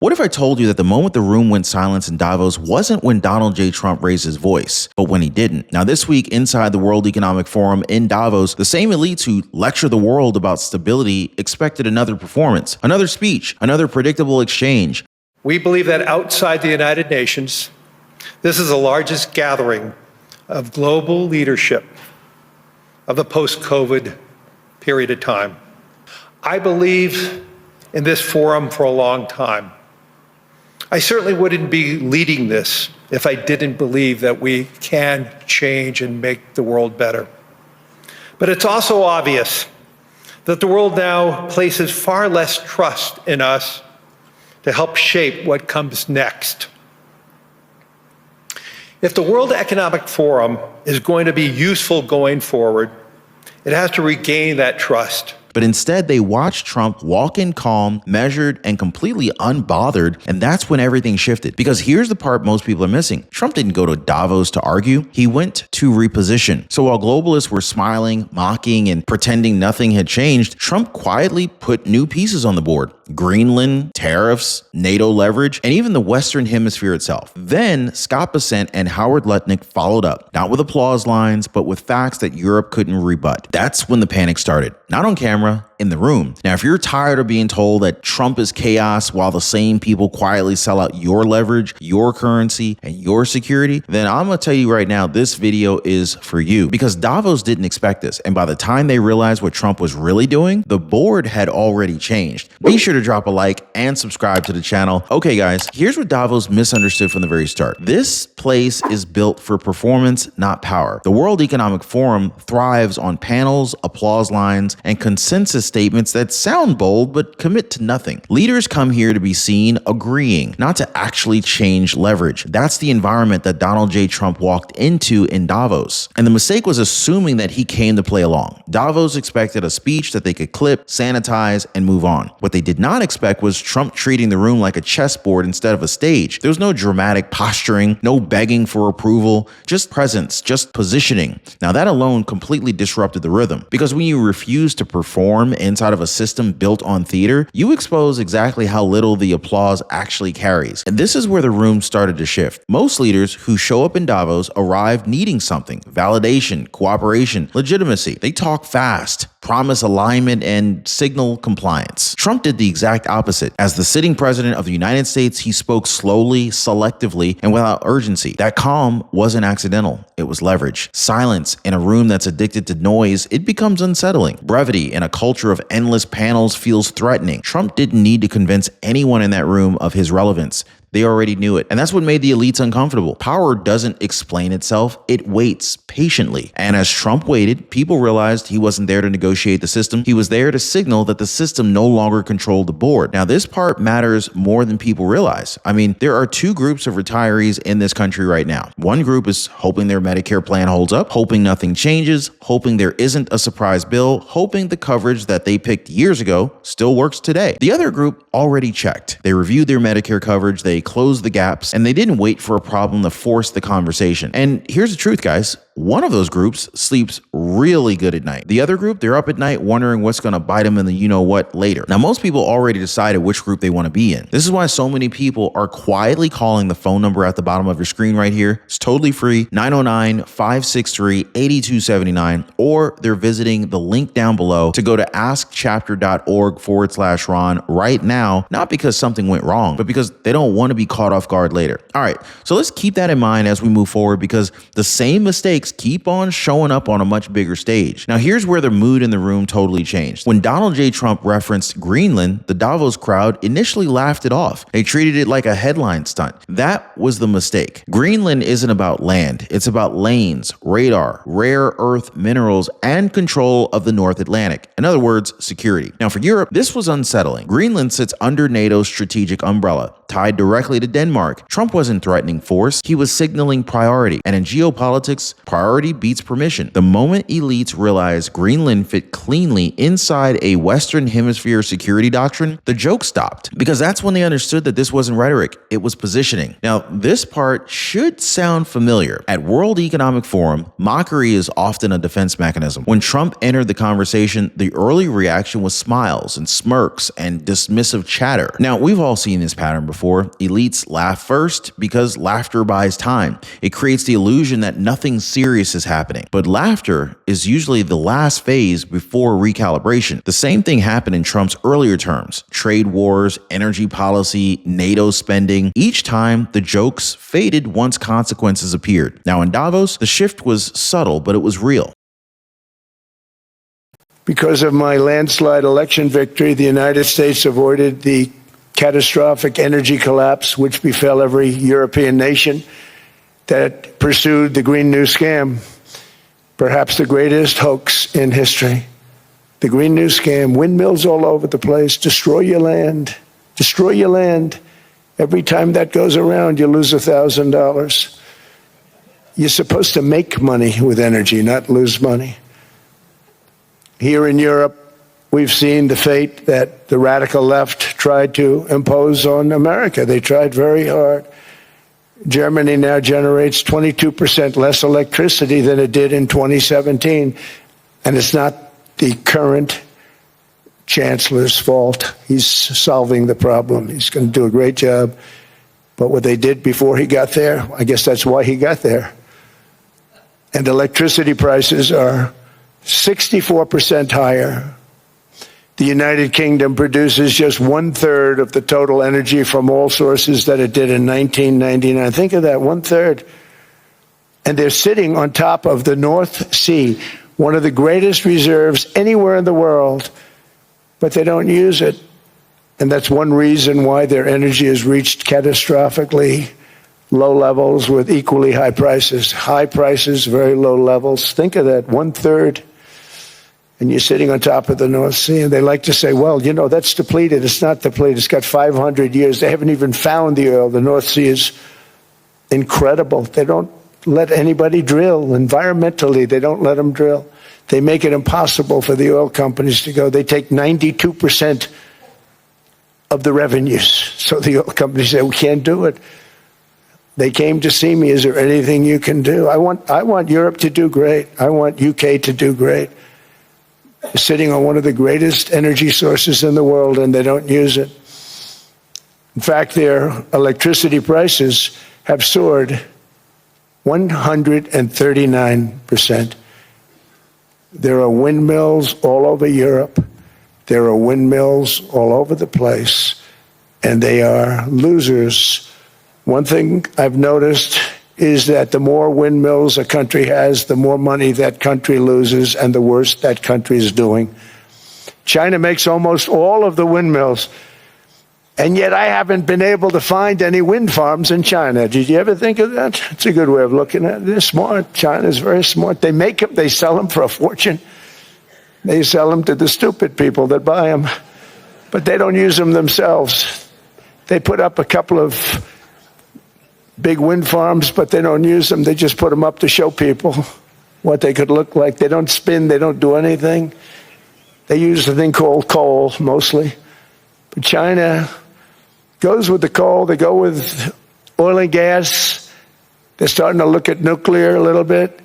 What if I told you that the moment the room went silent in Davos wasn't when Donald J. Trump raised his voice, but when he didn't? Now, this week inside the World Economic Forum in Davos, the same elites who lecture the world about stability expected another performance, another speech, another predictable exchange. We believe that outside the United Nations, this is the largest gathering of global leadership of the post-COVID period of time. I believe in this forum for a long time. I certainly wouldn't be leading this if I didn't believe that we can change and make the world better. But it's also obvious that the world now places far less trust in us to help shape what comes next. If the World Economic Forum is going to be useful going forward, it has to regain that trust. But instead, they watched Trump walk in calm, measured, and completely unbothered, and that's when everything shifted. Because here's the part most people are missing. Trump didn't go to Davos to argue. He went to reposition. So while globalists were smiling, mocking, and pretending nothing had changed, Trump quietly put new pieces on the board. Greenland, tariffs, NATO leverage, and even the Western Hemisphere itself. Then Scott Bessent and Howard Lutnick followed up, not with applause lines, but with facts that Europe couldn't rebut. That's when the panic started. Not on camera, in the room. Now, if you're tired of being told that Trump is chaos while the same people quietly sell out your leverage, your currency, and your security, then I'm gonna tell you right now, this video is for you. Because Davos didn't expect this, and by the time they realized what Trump was really doing, the board had already changed. Be sure to drop a like and subscribe to the channel. Okay, guys, here's what Davos misunderstood from the very start. This place is built for performance, not power. The World Economic Forum thrives on panels, applause lines, and consensus statements that sound bold but commit to nothing. Leaders come here to be seen agreeing, not to actually change leverage. That's the environment that Donald J. Trump walked into in Davos. And the mistake was assuming that he came to play along. Davos expected a speech that they could clip, sanitize, and move on. What they did not expect was Trump treating the room like a chessboard instead of a stage. There was no dramatic posturing, no begging for approval, just presence, just positioning. Now that alone completely disrupted the rhythm, because when you refuse to perform inside of a system built on theater, you expose exactly how little the applause actually carries. And this is where the room started to shift. Most leaders who show up in Davos arrive needing something: validation, cooperation, legitimacy. They talk fast, promise alignment, and signal compliance. Trump did the exact opposite. As the sitting president of the United States, he spoke slowly, selectively, and without urgency. That calm wasn't accidental. It was leverage. Silence in a room that's addicted to noise, it becomes unsettling. Brevity in a culture of endless panels feels threatening. Trump didn't need to convince anyone in that room of his relevance. They already knew it. And that's what made the elites uncomfortable. Power doesn't explain itself. It waits patiently. And as Trump waited, people realized he wasn't there to negotiate the system. He was there to signal that the system no longer controlled the board. Now, this part matters more than people realize. I mean, there are two groups of retirees in this country right now. One group is hoping their Medicare plan holds up, hoping nothing changes, hoping there isn't a surprise bill, hoping the coverage that they picked years ago still works today. The other group already checked. They reviewed their Medicare coverage, they closed the gaps, and they didn't wait for a problem to force the conversation. And here's the truth, guys. One of those groups sleeps really good at night. The other group, they're up at night wondering what's going to bite them in the you-know-what later. Now, most people already decided which group they want to be in. This is why so many people are quietly calling the phone number at the bottom of your screen right here. It's totally free, 909-563-8279, or they're visiting the link down below to go to askchapter.org/Ron right now, not because something went wrong, but because they don't want to be caught off guard later. All right, so let's keep that in mind as we move forward, because the same mistakes keep on showing up on a much bigger stage. Now, here's where the mood in the room totally changed. When Donald J. Trump referenced Greenland, the Davos crowd initially laughed it off. They treated it like a headline stunt. That was the mistake. Greenland isn't about land. It's about lanes, radar, rare earth minerals, and control of the North Atlantic. In other words, security. Now, for Europe, this was unsettling. Greenland sits under NATO's strategic umbrella. tied directly to Denmark. Trump wasn't threatening force, he was signaling priority. And in geopolitics, priority beats permission. The moment elites realized Greenland fit cleanly inside a Western Hemisphere security doctrine, the joke stopped. Because that's when they understood that this wasn't rhetoric, it was positioning. Now, this part should sound familiar. At World Economic Forum, mockery is often a defense mechanism. When Trump entered the conversation, the early reaction was smiles and smirks and dismissive chatter. Now, we've all seen this pattern before. Elites laugh first because laughter buys time. It creates the illusion that nothing serious is happening. But laughter is usually the last phase before recalibration. The same thing happened in Trump's earlier terms: trade wars, energy policy, NATO spending. Each time, the jokes faded once consequences appeared. Now in Davos, the shift was subtle, but it was real. Because of my landslide election victory, the United States avoided the catastrophic energy collapse which befell every European nation that pursued the Green New Scam, perhaps the greatest hoax in history. The Green New Scam, windmills all over the place, destroy your land, destroy your land. Every time that goes around, you lose $1,000. You're supposed to make money with energy, not lose money. Here in Europe, we've seen the fate that the radical left tried to impose on America. They tried very hard. Germany now generates 22% less electricity than it did in 2017. And it's not the current chancellor's fault. He's solving the problem. He's going to do a great job. But what they did before he got there, I guess that's why he got there. And electricity prices are 64% higher. The United Kingdom produces just 1/3 of the total energy from all sources that it did in 1999. Think of that, 1/3. And they're sitting on top of the North Sea, one of the greatest reserves anywhere in the world, but they don't use it. And that's one reason why their energy has reached catastrophically low levels with equally high prices. High prices, very low levels. Think of that, 1/3. And you're sitting on top of the North Sea, and they like to say, well, you know, that's depleted. It's not depleted. It's got 500 years. They haven't even found the oil. The North Sea is incredible. They don't let anybody drill. Environmentally, they don't let them drill. They make it impossible for the oil companies to go. They take 92% of the revenues. So the oil companies say, we can't do it. They came to see me. Is there anything you can do? I want Europe to do great. I want UK to do great. They're sitting on one of the greatest energy sources in the world, and they don't use it. In fact, their electricity prices have soared 139%. There are windmills all over Europe. There are windmills all over the place, and they are losers. One thing I've noticed is that the more windmills a country has, the more money that country loses and the worse that country is doing. China makes almost all of the windmills, and yet I haven't been able to find any wind farms in China. Did you ever think of that? It's a good way of looking at it. They're smart. China's very smart. They make them, they sell them for a fortune. They sell them to the stupid people that buy them, but they don't use them themselves. They put up a couple of big wind farms, but they don't use them. They just put them up to show people what they could look like. They don't spin. They don't do anything. They use a thing called coal, mostly. But China goes with the coal. They go with oil and gas. They're starting to look at nuclear a little bit.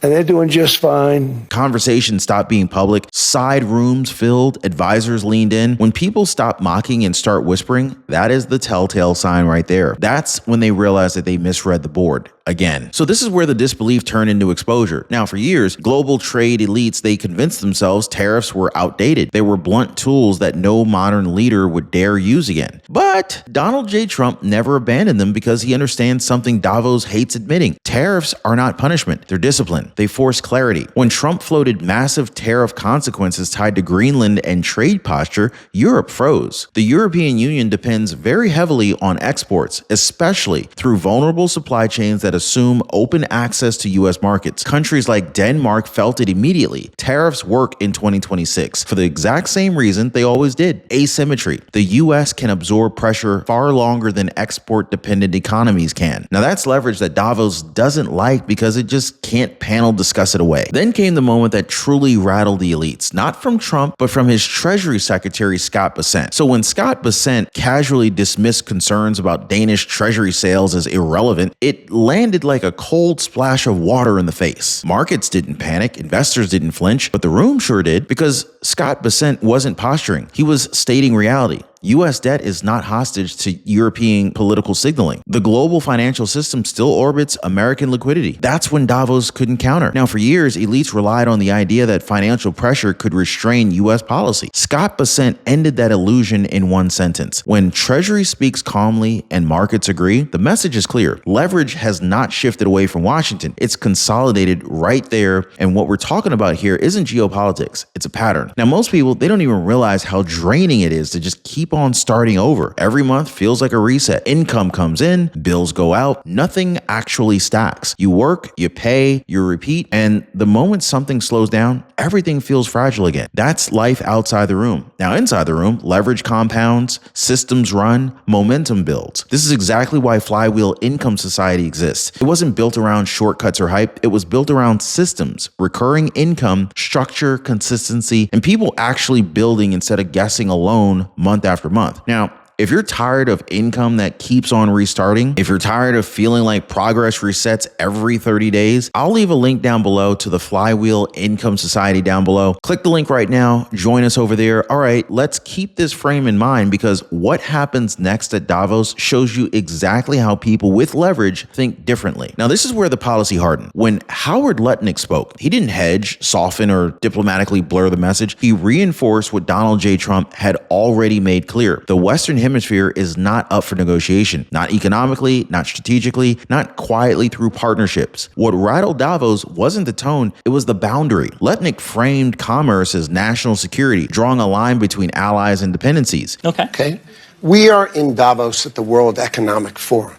And they're doing just fine. Conversations stopped being public, side rooms filled, advisors leaned in. When people stop mocking and start whispering, that is the telltale sign right there. That's when they realize that they misread the board again. So this is where the disbelief turned into exposure. Now, for years, global trade elites, they convinced themselves tariffs were outdated. They were blunt tools that no modern leader would dare use again. But Donald J. Trump never abandoned them because he understands something Davos hates admitting. Tariffs are not punishment. They're discipline. They force clarity. When Trump floated massive tariff consequences tied to Greenland and trade posture, Europe froze. The European Union depends very heavily on exports, especially through vulnerable supply chains that assume open access to U.S. markets. Countries like Denmark felt it immediately. Tariffs work in 2026 for the exact same reason they always did: asymmetry. The U.S. can absorb pressure far longer than export-dependent economies can. Now that's leverage that Davos doesn't like because it just can't panel discuss it away. Then came the moment that truly rattled the elites, not from Trump, but from his Treasury Secretary Scott Bessent. So when Scott Bessent casually dismissed concerns about Danish Treasury sales as irrelevant, it landed like a cold splash of water in the face. Markets didn't panic, investors didn't flinch, but the room sure did, because Scott Bessent wasn't posturing. He was stating reality. U.S. debt is not hostage to European political signaling. The global financial system still orbits American liquidity. That's when Davos couldn't counter. Now, for years, elites relied on the idea that financial pressure could restrain U.S. policy. Scott Bessent ended that illusion in one sentence: when Treasury speaks calmly and markets agree, the message is clear. Leverage has not shifted away from Washington. It's consolidated right there. And what we're talking about here isn't geopolitics. It's a pattern. Now, most people, they don't even realize how draining it is to just keep on starting over. Every month feels like a reset. Income comes in, bills go out, nothing actually stacks. You work, you pay, you repeat, and the moment something slows down, everything feels fragile again. That's life outside the room. Now, inside the room, leverage compounds, systems run, momentum builds. This is exactly why Flywheel Income Society exists. It wasn't built around shortcuts or hype. It was built around systems, recurring income, structure, consistency, and people actually building instead of guessing alone month after month. Now, if you're tired of income that keeps on restarting, if you're tired of feeling like progress resets every 30 days, I'll leave a link down below to the Flywheel Income Society down below. Click the link right now. Join us over there. All right, let's keep this frame in mind, because what happens next at Davos shows you exactly how people with leverage think differently. Now, this is where the policy hardened. When Howard Lutnick spoke, he didn't hedge, soften, or diplomatically blur the message. He reinforced what Donald J. Trump had already made clear. The Western Hemisphere is not up for negotiation, not economically, not strategically, not quietly through partnerships. What rattled Davos wasn't the tone, it was the boundary. Lutnick framed commerce as national security, drawing a line between allies and dependencies. Okay. We are in Davos at the World Economic Forum.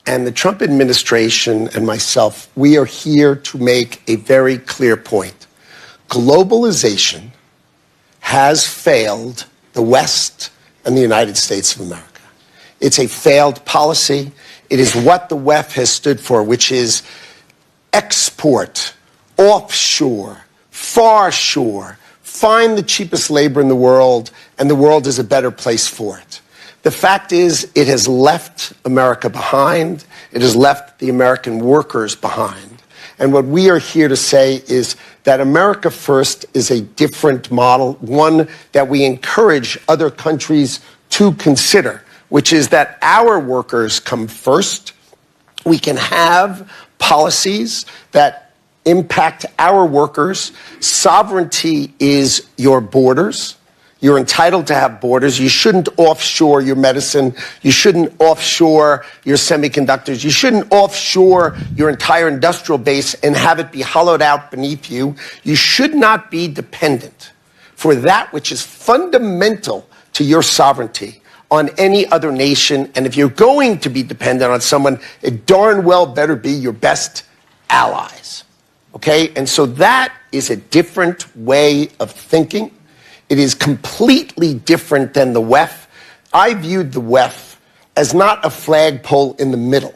And the Trump administration and myself, we are here to make a very clear point. Globalization has failed the West and the United States of America. It's a failed policy. It is what the WEF has stood for, which is export, offshore, far shore, find the cheapest labor in the world, and the world is a better place for it. The fact is, it has left America behind. It has left the American workers behind. And what we are here to say is that America First is a different model, one that we encourage other countries to consider, which is that our workers come first. We can have policies that impact our workers. Sovereignty is your borders. You're entitled to have borders. You shouldn't offshore your medicine. You shouldn't offshore your semiconductors. You shouldn't offshore your entire industrial base and have it be hollowed out beneath you. You should not be dependent for that which is fundamental to your sovereignty on any other nation. And if you're going to be dependent on someone, it darn well better be your best allies. Okay? And so that is a different way of thinking. It is completely different than the WEF. I viewed the WEF as not a flagpole in the middle,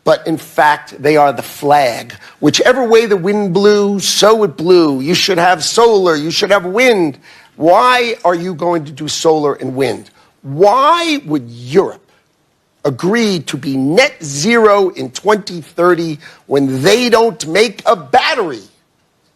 but in fact, they are the flag. Whichever way the wind blew, so it blew. You should have solar, you should have wind. Why are you going to do solar and wind? Why would Europe agree to be net zero in 2030 when they don't make a battery?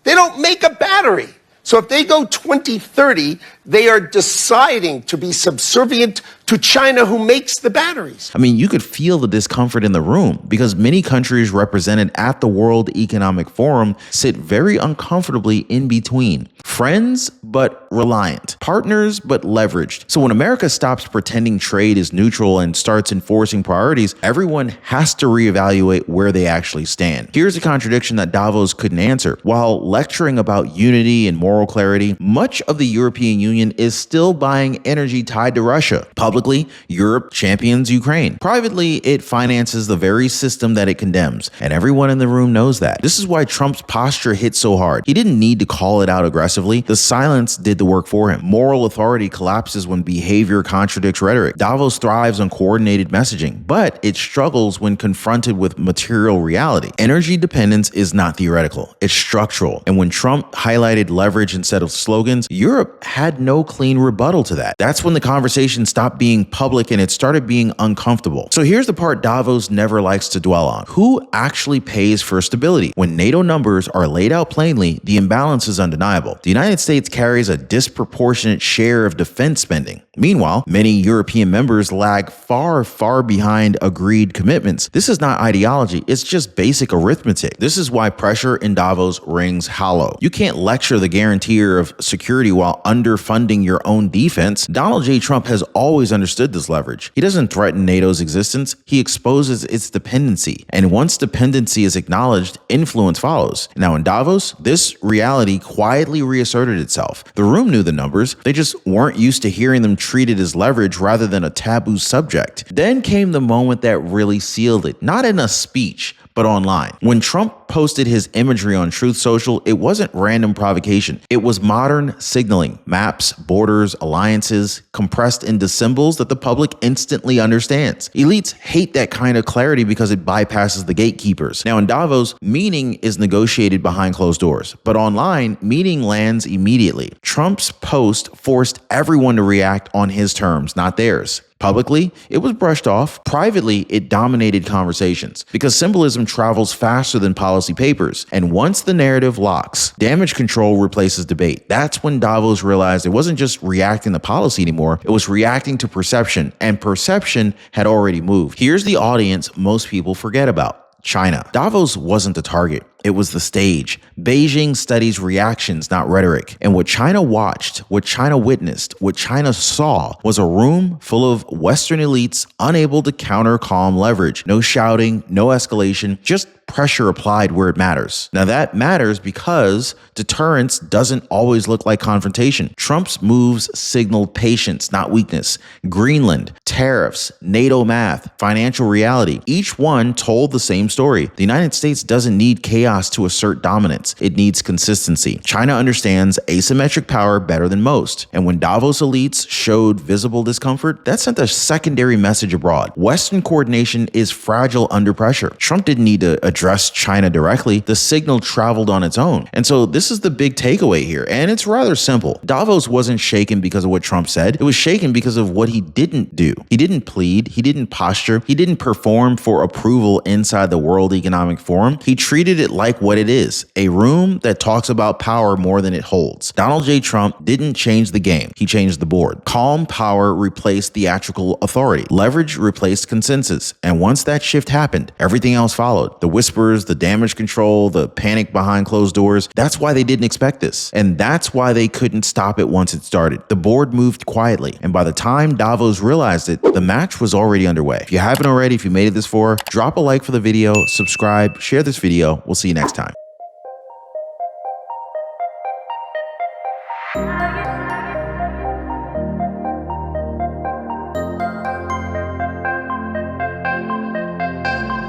They don't make a battery. So if they go 2030, they are deciding to be subservient to China, who makes the batteries. I mean, you could feel the discomfort in the room because many countries represented at the World Economic Forum sit very uncomfortably in between. Friends, but reliant. Partners, but leveraged. So when America stops pretending trade is neutral and starts enforcing priorities, everyone has to reevaluate where they actually stand. Here's a contradiction that Davos couldn't answer. While lecturing about unity and moral clarity, much of the European Union is still buying energy tied to Russia. Public Publicly, Europe champions Ukraine. Privately, it finances the very system that it condemns, and everyone in the room knows that. This is why Trump's posture hit so hard. He didn't need to call it out aggressively. The silence did the work for him. Moral authority collapses when behavior contradicts rhetoric. Davos thrives on coordinated messaging, but it struggles when confronted with material reality. Energy dependence is not theoretical, it's structural. And when Trump highlighted leverage instead of slogans, Europe had no clean rebuttal to that. That's when the conversation stopped being public and it started being uncomfortable. So here's the part Davos never likes to dwell on. Who actually pays for stability? When NATO numbers are laid out plainly, the imbalance is undeniable. The United States carries a disproportionate share of defense spending. Meanwhile, many European members lag far, far behind agreed commitments. This is not ideology, it's just basic arithmetic. This is why pressure in Davos rings hollow. You can't lecture the guarantor of security while underfunding your own defense. Donald J. Trump has always understood this leverage. He doesn't threaten NATO's existence, he exposes its dependency. And once dependency is acknowledged, influence follows. Now in Davos, this reality quietly reasserted itself. The room knew the numbers, they just weren't used to hearing them treated as leverage rather than a taboo subject. Then came the moment that really sealed it, not in a speech, but online. When Trump posted his imagery on Truth Social, it wasn't random provocation. It was modern signaling, maps, borders, alliances, compressed into symbols that the public instantly understands. Elites hate that kind of clarity because it bypasses the gatekeepers. Now in Davos, meaning is negotiated behind closed doors, but online, meaning lands immediately. Trump's post forced everyone to react on his terms, not theirs. Publicly, it was brushed off. Privately, it dominated conversations because symbolism travels faster than policy papers. And once the narrative locks, damage control replaces debate. That's when Davos realized it wasn't just reacting to policy anymore, it was reacting to perception, and perception had already moved. Here's the audience most people forget about. China. Davos wasn't the target. It was the stage. Beijing studies reactions, not rhetoric. And what China watched, what China witnessed, what China saw was a room full of Western elites unable to counter calm leverage. No shouting, no escalation, just pressure applied where it matters. Now that matters because deterrence doesn't always look like confrontation. Trump's moves signaled patience, not weakness. Greenland, tariffs, NATO math, financial reality. Each one told the same story. The United States doesn't need chaos to assert dominance. It needs consistency. China understands asymmetric power better than most. And when Davos elites showed visible discomfort, that sent a secondary message abroad. Western coordination is fragile under pressure. Trump didn't need to address China directly. The signal traveled on its own. And so this is the big takeaway here. And it's rather simple. Davos wasn't shaken because of what Trump said. It was shaken because of what he didn't do. He didn't plead. He didn't posture. He didn't perform for approval inside the World Economic Forum. He treated it like what it is, a room that talks about power more than it holds. Donald J. Trump didn't change the game. He changed the board. Calm power replaced theatrical authority. Leverage replaced consensus. And once that shift happened, everything else followed. The whispers, the damage control, the panic behind closed doors. That's why they didn't expect this. And that's why they couldn't stop it once it started. The board moved quietly. And by the time Davos realized it, the match was already underway. If you haven't already, if you made it this far, drop a like for the video, subscribe, share this video. We'll see you next time.